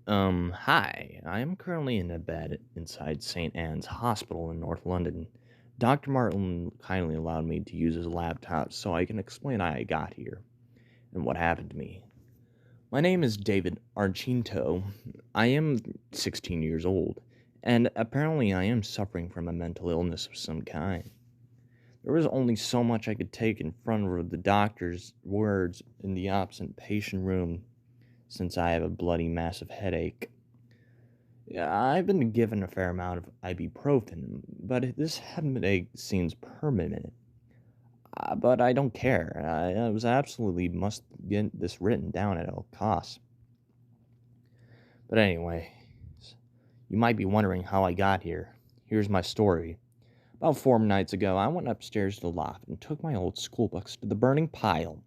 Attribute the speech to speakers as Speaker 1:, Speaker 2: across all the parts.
Speaker 1: Hi. I am currently in a bed inside St. Anne's Hospital in North London. Dr. Martin kindly allowed me to use his laptop so I can explain how I got here and what happened to me. My name is David Archinto. I am 16 years old, and apparently I am suffering from a mental illness of some kind. There was only so much I could take in front of the doctor's words in the absent patient room since I have a bloody massive headache. Yeah, I've been given a fair amount of ibuprofen, but this headache seems permanent. But I don't care. I was absolutely must get this written down at all costs. But anyway, you might be wondering how I got here. Here's my story. About 4 nights ago, I went upstairs to the loft and took my old school books to the burning pile.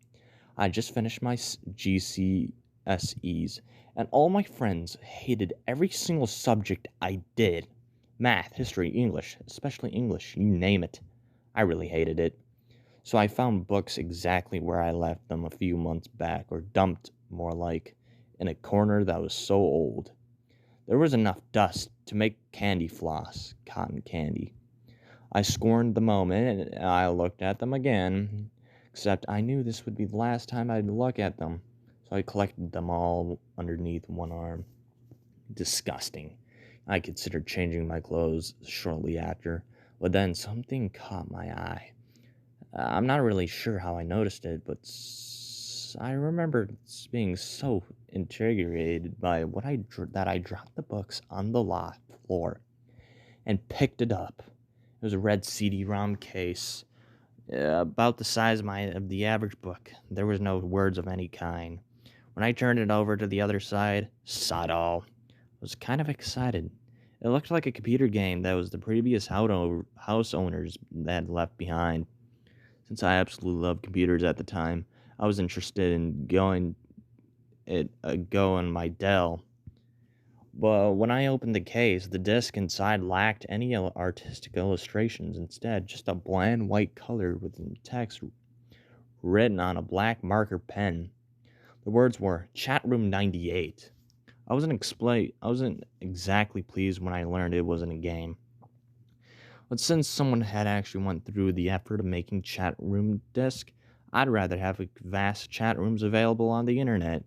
Speaker 1: I just finished my GCSEs, and all my friends hated every single subject I did. Math, history, English, especially English, you name it. I really hated it. So I found books exactly where I left them a few months back, or dumped, more like, in a corner that was so old. There was enough dust to make candy floss, cotton candy. I scorned the moment, and I looked at them again, except I knew this would be the last time I'd look at them, so I collected them all underneath one arm. Disgusting. I considered changing my clothes shortly after, but then something caught my eye. I'm not really sure how I noticed it, but I remember being so intrigued by that I dropped the books on the loft floor and picked it up. It was a red CD-ROM case, about the size of the average book. There was no words of any kind. When I turned it over to the other side, saw it all. I was kind of excited. It looked like a computer game that was the previous house owners had left behind. Since I absolutely loved computers at the time, I was interested in go on my Dell. But when I opened the case, the disc inside lacked any artistic illustrations. Instead, just a bland white color with text written on a black marker pen. The words were Chatroom 98. I wasn't exactly pleased when I learned it wasn't a game. But since someone had actually went through the effort of making Chatroom disc, I'd rather have vast chat rooms available on the internet.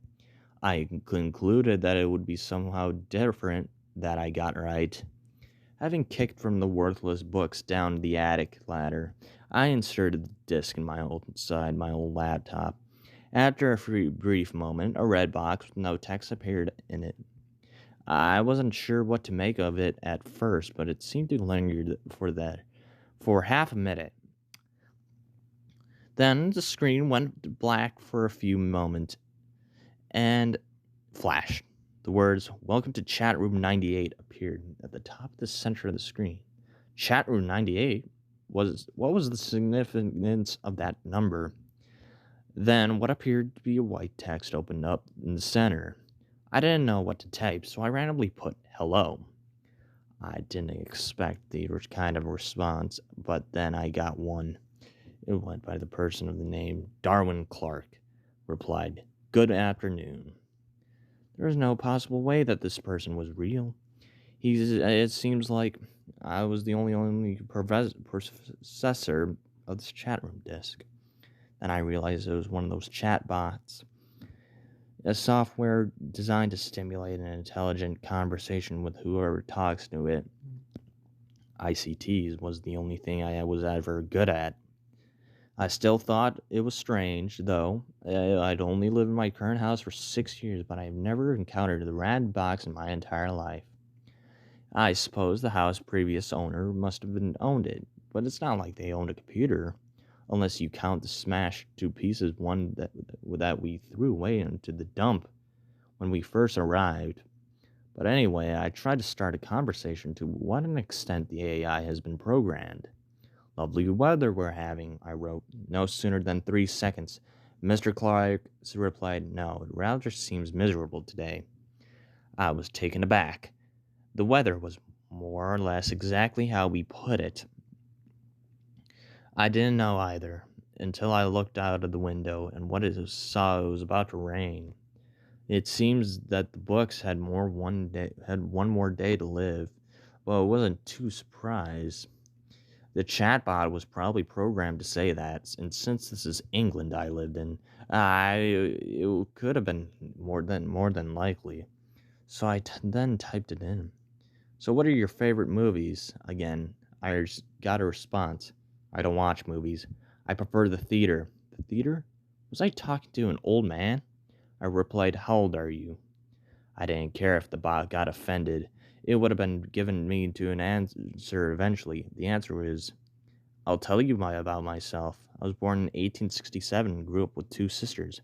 Speaker 1: I concluded that it would be somehow different that I got right. Having kicked from the worthless books down the attic ladder, I inserted the disk inside my old laptop. After a brief moment, a red box with no text appeared in it. I wasn't sure what to make of it at first, but it seemed to linger for half a minute. Then the screen went black for a few moments and flashed. The words "Welcome to Chatroom 98" appeared at the top of the center of the screen. Chatroom 98 was what was the significance of that number? Then what appeared to be a white text opened up in the center. I didn't know what to type, so I randomly put hello. I didn't expect the kind of response, but then I got one. It went by the person of the name Darwin Clark, replied, "Good afternoon." There was no possible way that this person was real. It seems like I was the only possessor of this chat room disk. Then I realized it was one of those chat bots, a software designed to stimulate an intelligent conversation with whoever talks to it. ICTs was the only thing I was ever good at. I still thought it was strange, though. I'd only lived in my current house for 6 years, but I've never encountered the red box in my entire life. I suppose the house's previous owner must have owned it, but it's not like they owned a computer, unless you count the smashed to pieces one that we threw away into the dump when we first arrived. But anyway, I tried to start a conversation to what an extent the AI has been programmed. "Lovely weather we're having," I wrote. No sooner than 3 seconds. Mr. Clark replied, "No, it rather seems miserable today." I was taken aback. The weather was more or less exactly how we put it. I didn't know either, until I looked out of the window and saw it was about to rain. It seems that the books had one more day to live. Well, I wasn't too surprised. The chatbot was probably programmed to say that, and since this is England I lived in, it could have been more than likely. So then typed it in. So, what are your favorite movies? Again, got a response. I don't watch movies. I prefer the theater. The theater? Was I talking to an old man? I replied, how old are you? I didn't care if the bot got offended. It would have been given me to an answer eventually. The answer was, I'll tell you about myself. I was born in 1867 and grew up with two sisters,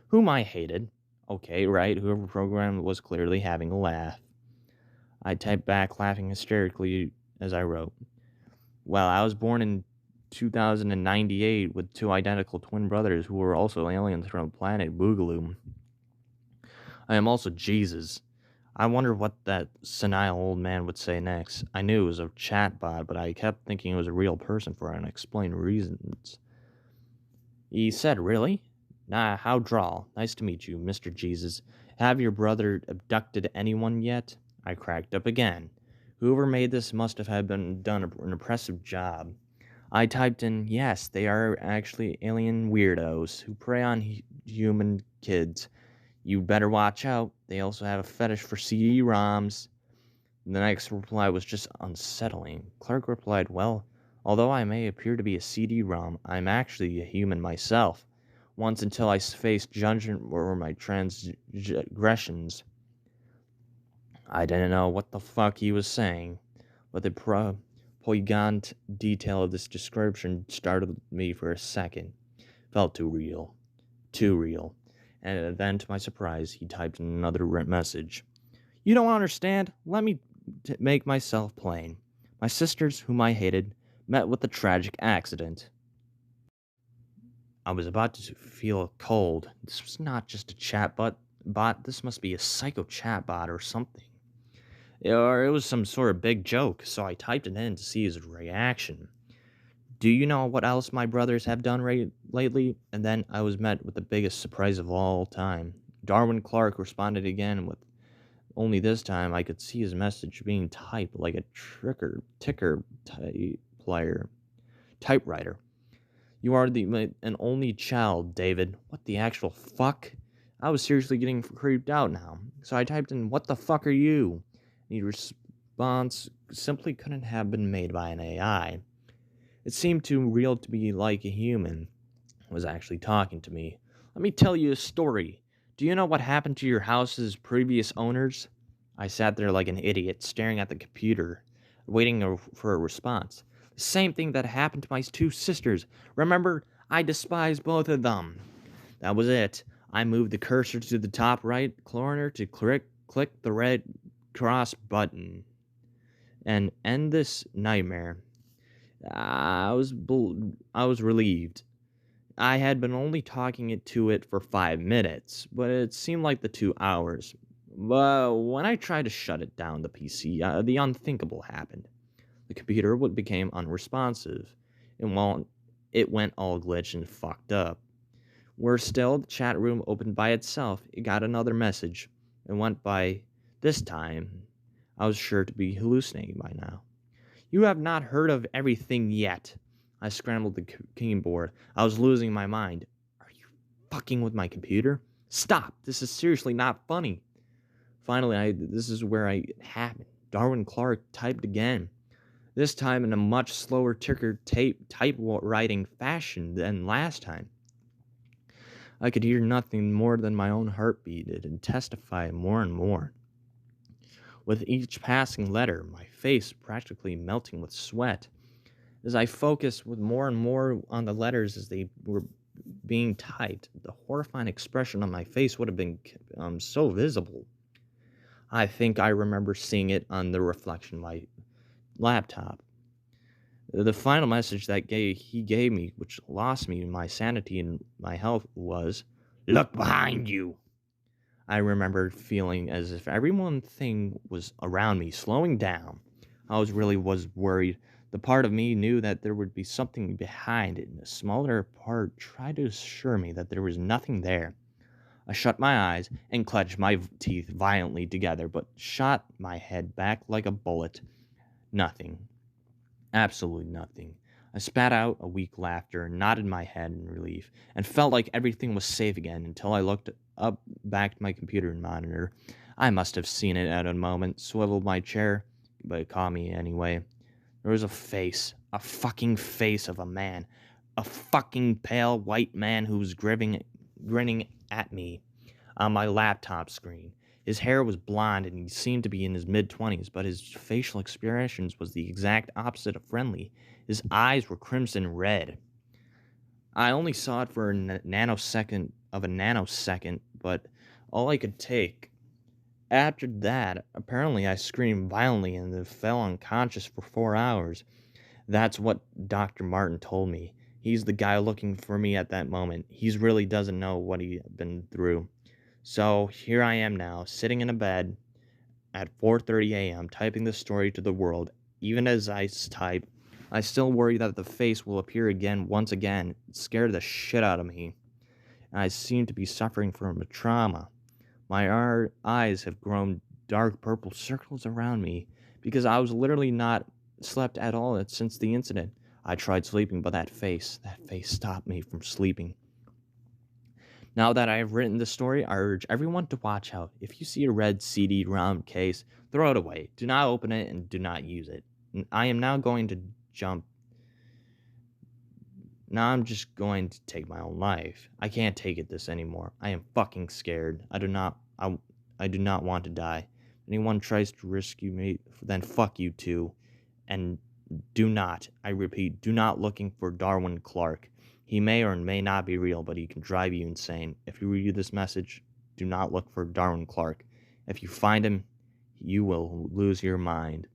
Speaker 1: whom I hated. Okay, right, whoever programmed was clearly having a laugh. I typed back, laughing hysterically as I wrote. Well, I was born in 2098 with two identical twin brothers who were also aliens from the planet Boogaloo. I am also Jesus. I wonder what that senile old man would say next. I knew it was a chatbot, but I kept thinking it was a real person for unexplained reasons. He said, really? Nah, how droll. Nice to meet you, Mr. Jesus. Have your brother abducted anyone yet? I cracked up again. Whoever made this must have done an impressive job. I typed in, yes, they are actually alien weirdos who prey on human kids. You better watch out. They also have a fetish for CD-ROMs. The next reply was just unsettling. Clark replied, well, although I may appear to be a CD-ROM, I'm actually a human myself. Once until I faced judgment over my transgressions. I didn't know what the fuck he was saying, but the poignant detail of this description startled me for a second. Felt too real. Too real. And then, to my surprise, he typed another message. You don't understand? Let me make myself plain. My sisters, whom I hated, met with a tragic accident. I was about to feel cold. This was not just a bot. This must be a psycho chatbot or something. Or it was some sort of big joke, so I typed it in to see his reaction. Do you know what else my brothers have done lately? And then I was met with the biggest surprise of all time. Darwin Clark responded again with, only this time I could see his message being typed like a ticker typewriter. You are an only child, David. What the actual fuck? I was seriously getting creeped out now. So I typed in, what the fuck are you? And the response simply couldn't have been made by an AI. It seemed too real to be like a human was actually talking to me. Let me tell you a story. Do you know what happened to your house's previous owners? I sat there like an idiot, staring at the computer, waiting for a response. The same thing that happened to my two sisters. Remember, I despise both of them. That was it. I moved the cursor to the top right corner to click the red cross button and end this nightmare. I was relieved. I had been only talking to it for 5 minutes, but it seemed like the 2 hours. But when I tried to shut it down, the PC, the unthinkable happened. The computer became unresponsive, and it went all glitched and fucked up. Worse still, the chat room opened by itself. It got another message. It went by. This time, I was sure to be hallucinating by now. You have not heard of everything yet. I scrambled the keyboard. I was losing my mind. Are you fucking with my computer? Stop. This is seriously not funny. Finally, this is where it happened. Darwin Clark typed again. This time in a much slower ticker typewriting fashion than last time. I could hear nothing more than my own heartbeat and testify more and more. With each passing letter, my face practically melting with sweat. As I focused with more and more on the letters as they were being typed, the horrifying expression on my face would have been so visible. I think I remember seeing it on the reflection of my laptop. The final message that he gave me, which lost me my sanity and my health, was, "Look behind you." I remembered feeling as if everything was around me slowing down. I was worried. The part of me knew that there would be something behind it, and a smaller part tried to assure me that there was nothing there. I shut my eyes and clenched my teeth violently together, but shot my head back like a bullet. Nothing. Absolutely nothing. I spat out a weak laughter, nodded my head in relief, and felt like everything was safe again until I looked up back to my computer monitor. I must have seen it at a moment, swiveled my chair, but it caught me anyway. There was a fucking face of a man, a fucking pale white man who was grinning at me on my laptop screen. His hair was blonde and he seemed to be in his mid-20s, but his facial expressions was the exact opposite of friendly. His eyes were crimson red. I only saw it for a nanosecond, but all I could take. After that, apparently I screamed violently and then fell unconscious for 4 hours. That's what Dr. Martin told me. He's the guy looking for me at that moment. He really doesn't know what he's been through. So here I am now, sitting in a bed at 4:30 a.m., typing this story to the world. Even as I type, I still worry that the face will appear again once again. It scared the shit out of me. And I seem to be suffering from a trauma. My eyes have grown dark purple circles around me because I was literally not slept at all since the incident. I tried sleeping, but that face stopped me from sleeping. Now that I have written this story, I urge everyone to watch out. If you see a red CD-ROM case, throw it away. Do not open it and do not use it. I am now going to jump. Now I'm just going to take my own life. I can't take it this anymore. I am fucking scared. I do not want to die. If anyone tries to rescue me, then fuck you too. And do not, I repeat, do not looking for Darwin Clark. He may or may not be real, but he can drive you insane. If you read this message, do not look for Darwin Clark. If you find him, you will lose your mind.